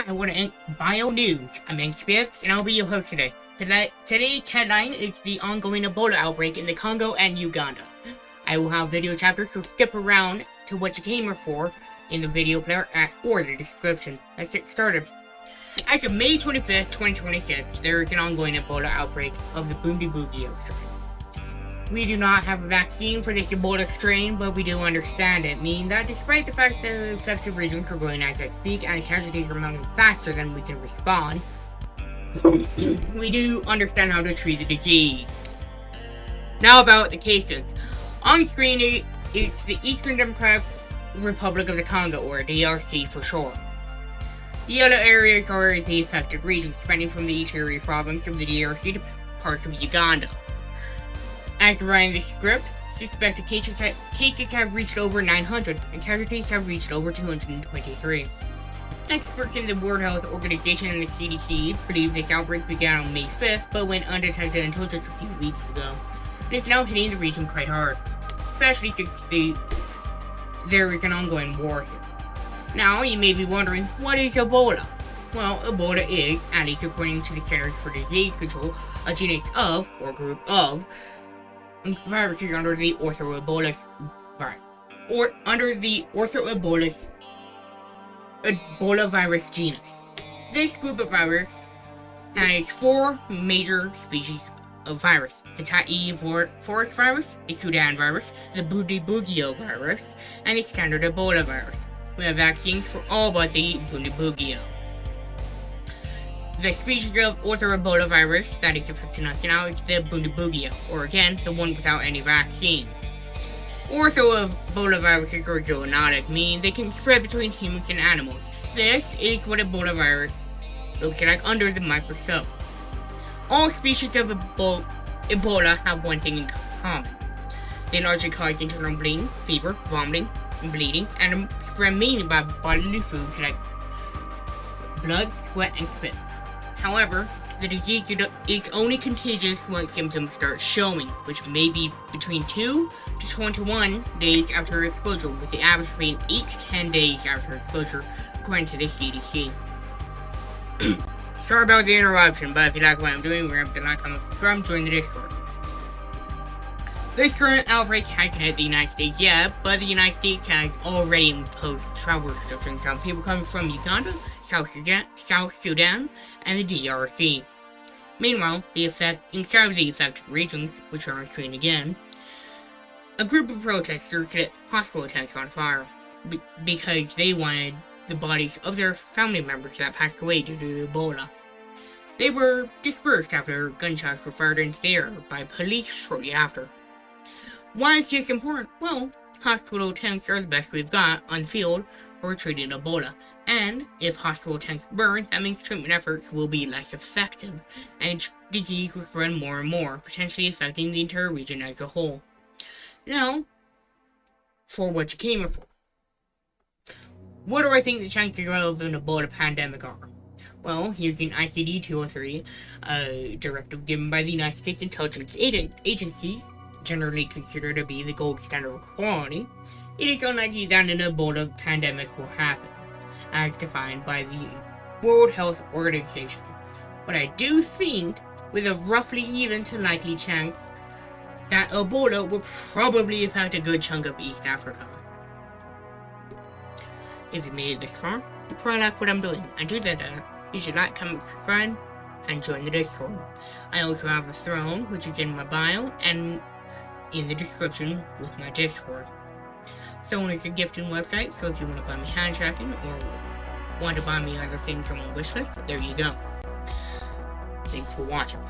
BioNews. I'm Spix, and I'll be your host today. Today's headline is the ongoing Ebola outbreak in the Congo and Uganda. I will have video chapters, so skip around to what you came here for in the video player or the description. Let's get started. As of May 25th, 2026, there is an ongoing Ebola outbreak of the Bundibugyo strain. We do not have a vaccine for this Ebola strain, but we do understand it, meaning that despite the fact that the affected regions are growing as I speak and casualties are mounting faster than we can respond, we do understand how to treat the disease. Now about the cases. On screen is the Eastern Democratic Republic of the Congo, or DRC for short. The other areas are the affected regions, spanning from the interior province of the DRC to parts of Uganda. As of writing this script, suspected cases have reached over 900, and casualties have reached over 223. Experts in the World Health Organization and the CDC believe this outbreak began on May 5th, but went undetected until just a few weeks ago. It is now hitting the region quite hard, especially since there is an ongoing war here. Now, you may be wondering, what is Ebola? Well, Ebola is, at least according to the Centers for Disease Control, a genus of, or group of, viruses under the Ebola virus genus. This group of virus has four major species of virus: the Tai forest virus, the Sudan virus, the Bundibugyo virus, and the standard Ebola virus. We have vaccines for all but the Bundibugyo. The species of Ebola virus that is affecting us now is the Bundibugyo, or again, the one without any vaccines. Ebola viruses are zoonotic, meaning they can spread between humans and animals. This is what Ebola virus looks like under the microscope. All species of Ebola have one thing in common. They largely cause internal bleeding, fever, vomiting, and bleeding, and spread mainly by bodily fluids like blood, sweat, and spit. However, the disease is only contagious when symptoms start showing, which may be between 2 to 21 days after exposure, with the average being 8 to 10 days after exposure, according to the CDC. Sorry about the interruption, but if you like what I'm doing, remember to like, comment, subscribe, join the Discord. This current outbreak hasn't hit the United States yet, but the United States has already imposed travel restrictions on people coming from Uganda, South Sudan, and the DRC. Meanwhile, inside of the affected regions, which are on screen again, a group of protesters lit hospital tanks on fire because they wanted the bodies of their family members that passed away due to Ebola. They were dispersed after gunshots were fired into the air by police shortly after. Why is this important? Well, hospital tanks are the best we've got on the field for treating Ebola, and if hospital tanks burn, that means treatment efforts will be less effective, and disease will spread more and more, potentially affecting the entire region as a whole. Now, for what you came here for. What do I think the chances of an Ebola pandemic are? Well, using ICD 203, a directive given by the United States Intelligence Agency, generally considered to be the gold standard of quality, it is unlikely that an Ebola pandemic will happen, as defined by the World Health Organization. But I do think, with a roughly even to likely chance, that Ebola will probably affect a good chunk of East Africa. If you made it this far, you probably like what I'm doing, and do that, you should like, comment, subscribe, and join the Discord. I also have a throne, which is in my bio, and in the description with my Discord. Throne is a gifting website, so if you want to buy me hand tracking or want to buy me other things on my wishlist, there you go. Thanks for watching.